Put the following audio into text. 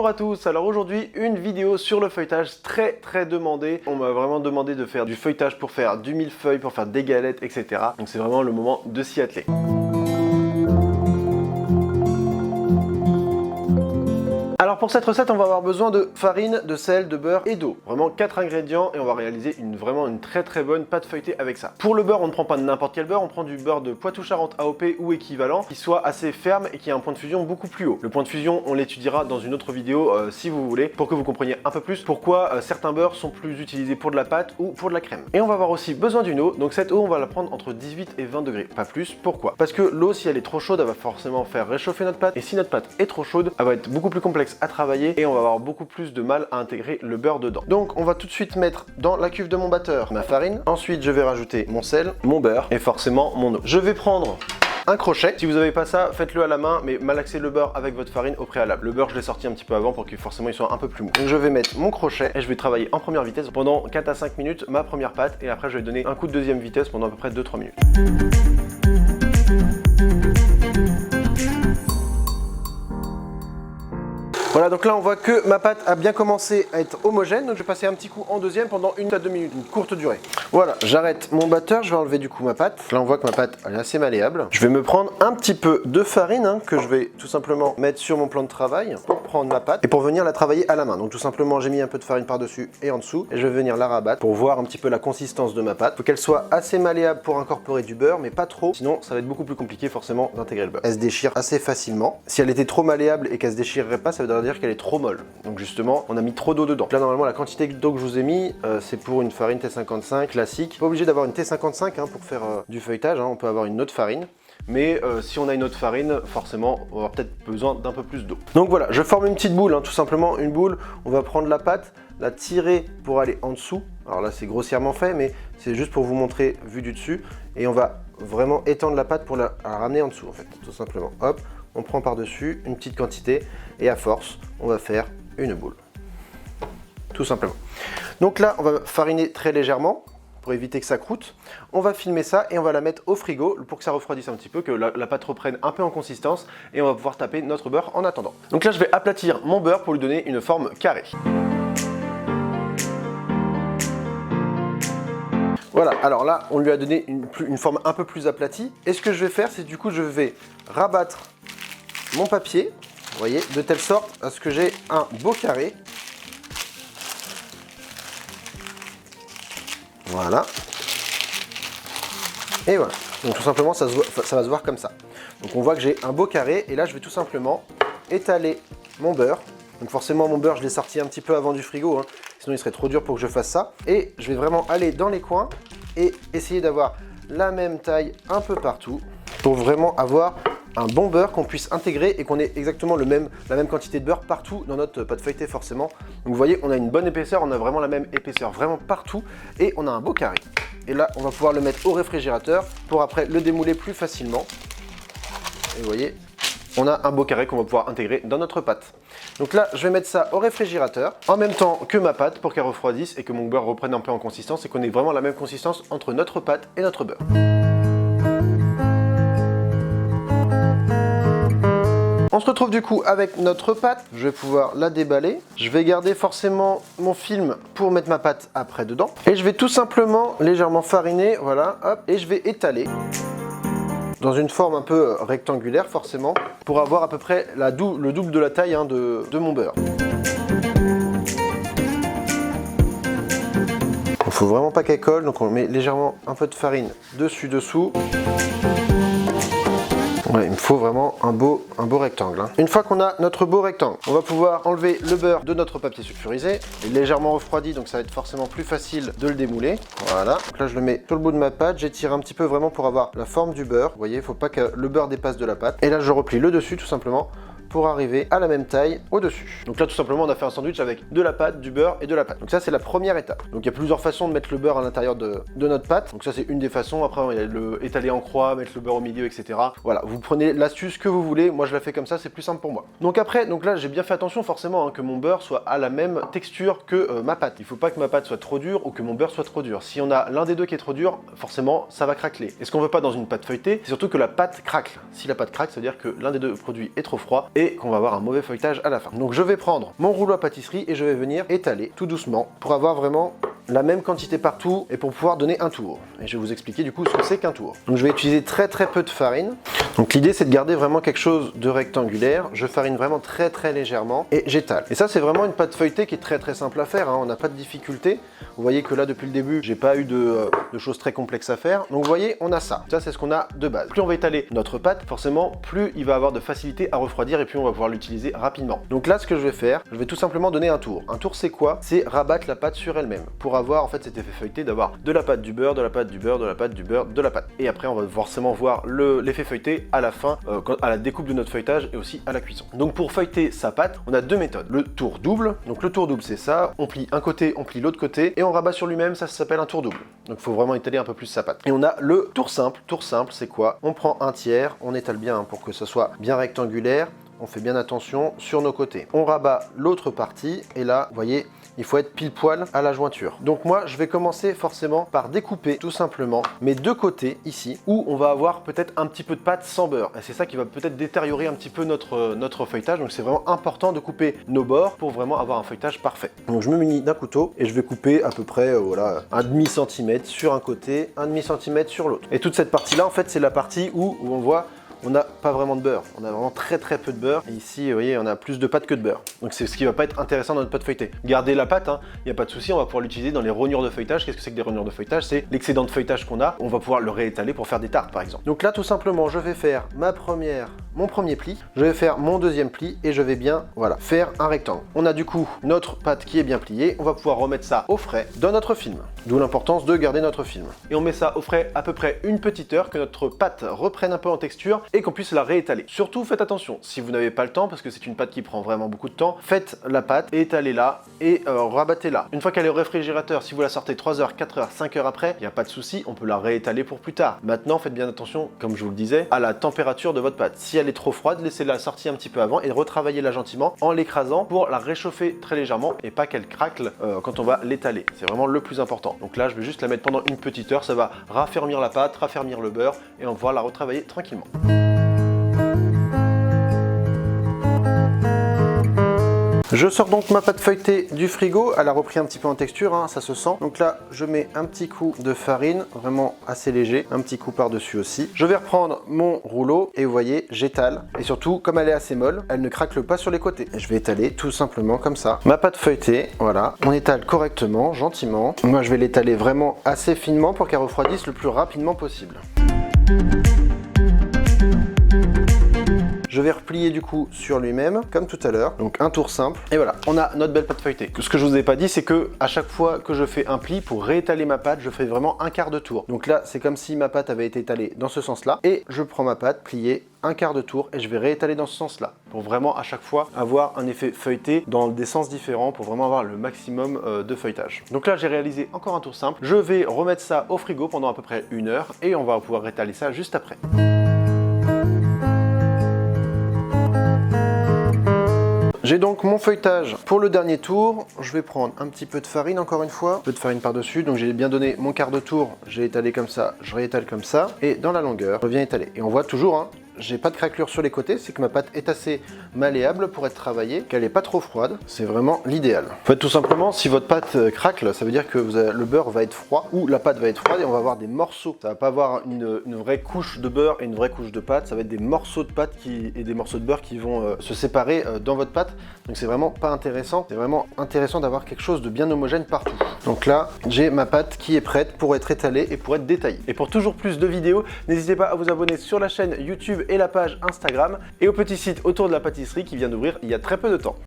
Bonjour à tous, alors aujourd'hui une vidéo sur le feuilletage très demandé. On m'a vraiment demandé de faire du feuilletage pour faire du millefeuille, pour faire des galettes, etc. Donc c'est vraiment le moment de s'y atteler. Alors pour cette recette, on va avoir besoin de farine, de sel, de beurre et d'eau. Vraiment 4 ingrédients et on va réaliser vraiment une très bonne pâte feuilletée avec ça. Pour le beurre, on ne prend pas n'importe quel beurre, on prend du beurre de Poitou-Charentes AOP ou équivalent, qui soit assez ferme et qui a un point de fusion beaucoup plus haut. Le point de fusion, on l'étudiera dans une autre vidéo si vous voulez, pour que vous compreniez un peu plus pourquoi certains beurres sont plus utilisés pour de la pâte ou pour de la crème. Et on va avoir aussi besoin d'une eau, donc cette eau, on va la prendre entre 18 et 20 degrés, pas plus. Pourquoi? Parce que l'eau, si elle est trop chaude, elle va forcément faire réchauffer notre pâte, et si notre pâte est trop chaude, elle va être beaucoup plus complexe à travailler et on va avoir beaucoup plus de mal à intégrer le beurre dedans. Donc on va tout de suite mettre dans la cuve de mon batteur ma farine, ensuite je vais rajouter mon sel, mon beurre et forcément mon eau. Je vais prendre un crochet. Si vous n'avez pas ça, faites-le à la main, mais malaxez le beurre avec votre farine au préalable. Le beurre, je l'ai sorti un petit peu avant pour qu'il forcément il soit un peu plus mou. Donc je vais mettre mon crochet et je vais travailler en première vitesse pendant 4 à 5 minutes ma première pâte et après je vais donner un coup de deuxième vitesse pendant à peu près 2-3 minutes. Voilà, donc là on voit que ma pâte a bien commencé à être homogène, donc je vais passer un petit coup en deuxième pendant 1 à 2 minutes, une courte durée. Voilà, j'arrête mon batteur, je vais enlever du coup ma pâte. Là on voit que ma pâte elle est assez malléable. Je vais me prendre un petit peu de farine que je vais tout simplement mettre sur mon plan de travail pour prendre ma pâte et pour venir la travailler à la main. Donc tout simplement j'ai mis un peu de farine par-dessus et en dessous et je vais venir la rabattre pour voir un petit peu la consistance de ma pâte. Il faut qu'elle soit assez malléable pour incorporer du beurre, mais pas trop, sinon ça va être beaucoup plus compliqué forcément d'intégrer le beurre. Elle se déchire assez facilement. Si elle était trop malléable et qu'elle se déchirerait pas, ça veut dire qu'elle est trop molle. Donc justement, on a mis trop d'eau dedans. Là normalement la quantité d'eau que je vous ai mis, c'est pour une farine T55 classique. Pas obligé d'avoir une T55 pour faire du feuilletage, on peut avoir une autre farine. Mais si on a une autre farine, forcément, on va avoir peut-être besoin d'un peu plus d'eau. Donc voilà, je forme une petite boule, tout simplement une boule. On va prendre la pâte, la tirer pour aller en dessous. Alors là, c'est grossièrement fait, mais c'est juste pour vous montrer vu du dessus. Et on va vraiment étendre la pâte pour la ramener en dessous, en fait, tout simplement. Hop, on prend par-dessus une petite quantité et à force, on va faire une boule. Tout simplement. Donc là, on va fariner très légèrement pour éviter que ça croûte. On va filmer ça et on va la mettre au frigo pour que ça refroidisse un petit peu, que la pâte reprenne un peu en consistance et on va pouvoir taper notre beurre en attendant. Donc là, je vais aplatir mon beurre pour lui donner une forme carrée. Voilà, alors là, on lui a donné une forme un peu plus aplatie. Et ce que je vais faire, c'est du coup, je vais rabattre mon papier, vous voyez, de telle sorte à ce que j'ai un beau carré. Voilà. Et voilà. Donc tout simplement, ça va se voir comme ça. Donc on voit que j'ai un beau carré. Et là, je vais tout simplement étaler mon beurre. Donc forcément, mon beurre, je l'ai sorti un petit peu avant du frigo. Sinon, il serait trop dur pour que je fasse ça. Et je vais vraiment aller dans les coins et essayer d'avoir la même taille un peu partout pour vraiment avoir un bon beurre qu'on puisse intégrer et qu'on ait exactement la même quantité de beurre partout dans notre pâte feuilletée forcément. Donc vous voyez, on a une bonne épaisseur, on a vraiment la même épaisseur vraiment partout et on a un beau carré. Et là, on va pouvoir le mettre au réfrigérateur pour après le démouler plus facilement. Et vous voyez, on a un beau carré qu'on va pouvoir intégrer dans notre pâte. Donc là, je vais mettre ça au réfrigérateur en même temps que ma pâte pour qu'elle refroidisse et que mon beurre reprenne un peu en consistance et qu'on ait vraiment la même consistance entre notre pâte et notre beurre. On se retrouve du coup avec notre pâte, je vais pouvoir la déballer. Je vais garder forcément mon film pour mettre ma pâte après dedans. Et je vais tout simplement légèrement fariner, voilà, hop, et je vais étaler dans une forme un peu rectangulaire forcément, pour avoir à peu près le double de la taille de mon beurre. Il ne faut vraiment pas qu'elle colle, donc on met légèrement un peu de farine dessus-dessous. Ouais, il me faut vraiment un beau rectangle. Une fois qu'on a notre beau rectangle, on va pouvoir enlever le beurre de notre papier sulfurisé. Il est légèrement refroidi, donc ça va être forcément plus facile de le démouler. Voilà. Donc là, je le mets sur le bout de ma pâte. J'étire un petit peu vraiment pour avoir la forme du beurre. Vous voyez, il ne faut pas que le beurre dépasse de la pâte. Et là, je replie le dessus tout simplement pour arriver à la même taille au-dessus. Donc là, tout simplement, on a fait un sandwich avec de la pâte, du beurre et de la pâte. Donc ça, c'est la première étape. Donc il y a plusieurs façons de mettre le beurre à l'intérieur de notre pâte. Donc ça, c'est une des façons. Après, il y a le étaler en croix, mettre le beurre au milieu, etc. Voilà, vous prenez l'astuce que vous voulez. Moi, je la fais comme ça, c'est plus simple pour moi. Donc après, là, j'ai bien fait attention forcément que mon beurre soit à la même texture que ma pâte. Il ne faut pas que ma pâte soit trop dure ou que mon beurre soit trop dur. Si on a l'un des deux qui est trop dur, forcément, ça va craqueler. Et ce qu'on veut pas dans une pâte feuilletée, c'est surtout que la pâte craque. Si la pâte craque, ça veut dire que l'un des deux produits est trop froid et et qu'on va avoir un mauvais feuilletage à la fin. Donc je vais prendre mon rouleau à pâtisserie et je vais venir étaler tout doucement pour avoir vraiment la même quantité partout et pour pouvoir donner un tour. Et je vais vous expliquer du coup ce que c'est qu'un tour. Donc je vais utiliser très peu de farine. Donc l'idée c'est de garder vraiment quelque chose de rectangulaire. Je farine vraiment très légèrement et j'étale. Et ça c'est vraiment une pâte feuilletée qui est très simple à faire, hein. On n'a pas de difficulté. Vous voyez que là depuis le début j'ai pas eu de choses très complexes à faire. Donc vous voyez on a ça. Ça c'est ce qu'on a de base. Plus on va étaler notre pâte, forcément plus il va avoir de facilité à refroidir et plus on va pouvoir l'utiliser rapidement. Donc là ce que je vais faire, je vais tout simplement donner un tour. Un tour c'est quoi? C'est rabattre la pâte sur elle-même pour avoir en fait cet effet feuilleté, d'avoir de la pâte, du beurre, de la pâte, du beurre, de la pâte, du beurre, de la pâte. Et après on va forcément voir l'effet feuilleté à la fin, à la découpe de notre feuilletage et aussi à la cuisson. Donc pour feuilleter sa pâte, on a deux méthodes. Le tour double, donc le tour double c'est ça, on plie un côté, on plie l'autre côté et on rabat sur lui-même, ça s'appelle un tour double. Donc il faut vraiment étaler un peu plus sa pâte. Et on a le tour simple c'est quoi? On prend un tiers, on étale bien hein, pour que ça soit bien rectangulaire. On fait bien attention sur nos côtés. On rabat l'autre partie et là, vous voyez, il faut être pile poil à la jointure. Donc moi, je vais commencer forcément par découper tout simplement mes deux côtés ici, où on va avoir peut-être un petit peu de pâte sans beurre. Et c'est ça qui va peut-être détériorer un petit peu notre feuilletage. Donc c'est vraiment important de couper nos bords pour vraiment avoir un feuilletage parfait. Donc je me munis d'un couteau et je vais couper à peu près voilà, un demi-centimètre sur un côté, un demi-centimètre sur l'autre. Et toute cette partie-là, en fait, c'est la partie où on voit on n'a pas vraiment de beurre, on a vraiment très peu de beurre. Et ici, vous voyez, on a plus de pâte que de beurre. Donc c'est ce qui va pas être intéressant dans notre pâte feuilletée. Gardez la pâte, il n'y a pas de souci, on va pouvoir l'utiliser dans les rognures de feuilletage. Qu'est-ce que c'est que des rognures de feuilletage? C'est l'excédent de feuilletage qu'on a, on va pouvoir le réétaler pour faire des tartes par exemple. Donc là, tout simplement, je vais faire mon premier pli, je vais faire mon deuxième pli et je vais bien, voilà, faire un rectangle. On a du coup notre pâte qui est bien pliée, on va pouvoir remettre ça au frais dans notre film. D'où l'importance de garder notre film. Et on met ça au frais à peu près une petite heure, que notre pâte reprenne un peu en texture et qu'on puisse la réétaler. Surtout faites attention, si vous n'avez pas le temps, parce que c'est une pâte qui prend vraiment beaucoup de temps, faites la pâte, étalez-la et rabattez-la. Une fois qu'elle est au réfrigérateur, si vous la sortez 3 heures, 4 heures, 5 heures après, il n'y a pas de souci, on peut la réétaler pour plus tard. Maintenant, faites bien attention, comme je vous le disais, à la température de votre pâte. Si elle est trop froide, laissez-la sortir un petit peu avant et retravaillez-la gentiment en l'écrasant pour la réchauffer très légèrement et pas qu'elle craque quand on va l'étaler. C'est vraiment le plus important. Donc là, je vais juste la mettre pendant une petite heure, ça va raffermir la pâte, raffermir le beurre et on va pouvoir la retravailler tranquillement. Je sors donc ma pâte feuilletée du frigo, elle a repris un petit peu en texture, hein, ça se sent. Donc là, je mets un petit coup de farine, vraiment assez léger, un petit coup par-dessus aussi. Je vais reprendre mon rouleau et vous voyez, j'étale. Et surtout, comme elle est assez molle, elle ne craque pas sur les côtés. Et je vais étaler tout simplement comme ça. Ma pâte feuilletée, voilà, on étale correctement, gentiment. Moi, je vais l'étaler vraiment assez finement pour qu'elle refroidisse le plus rapidement possible. Je vais replier du coup sur lui-même, comme tout à l'heure. Donc un tour simple. Et voilà, on a notre belle pâte feuilletée. Ce que je vous ai pas dit, c'est que à chaque fois que je fais un pli, pour réétaler ma pâte, je fais vraiment un quart de tour. Donc là, c'est comme si ma pâte avait été étalée dans ce sens-là. Et je prends ma pâte, pliée, un quart de tour, et je vais réétaler dans ce sens-là. Pour vraiment à chaque fois avoir un effet feuilleté dans des sens différents, pour vraiment avoir le maximum de feuilletage. Donc là, j'ai réalisé encore un tour simple. Je vais remettre ça au frigo pendant à peu près 1 heure. Et on va pouvoir réétaler ça juste après. J'ai donc mon feuilletage pour le dernier tour. Je vais prendre un petit peu de farine encore une fois, un peu de farine par-dessus. Donc j'ai bien donné mon quart de tour, j'ai étalé comme ça, je réétale comme ça. Et dans la longueur, je viens étaler. Et on voit toujours, hein, j'ai pas de craquelure sur les côtés, c'est que ma pâte est assez malléable pour être travaillée, qu'elle est pas trop froide, c'est vraiment l'idéal. En fait, tout simplement, si votre pâte craque, ça veut dire que le beurre va être froid ou la pâte va être froide et on va avoir des morceaux. Ça va pas avoir une vraie couche de beurre et une vraie couche de pâte, ça va être des morceaux de pâte et des morceaux de beurre qui vont se séparer dans votre pâte. Donc c'est vraiment pas intéressant, c'est vraiment intéressant d'avoir quelque chose de bien homogène partout. Donc là, j'ai ma pâte qui est prête pour être étalée et pour être détaillée. Et pour toujours plus de vidéos, n'hésitez pas à vous abonner sur la chaîne YouTube et la page Instagram et au petit site autour de la pâtisserie qui vient d'ouvrir il y a très peu de temps.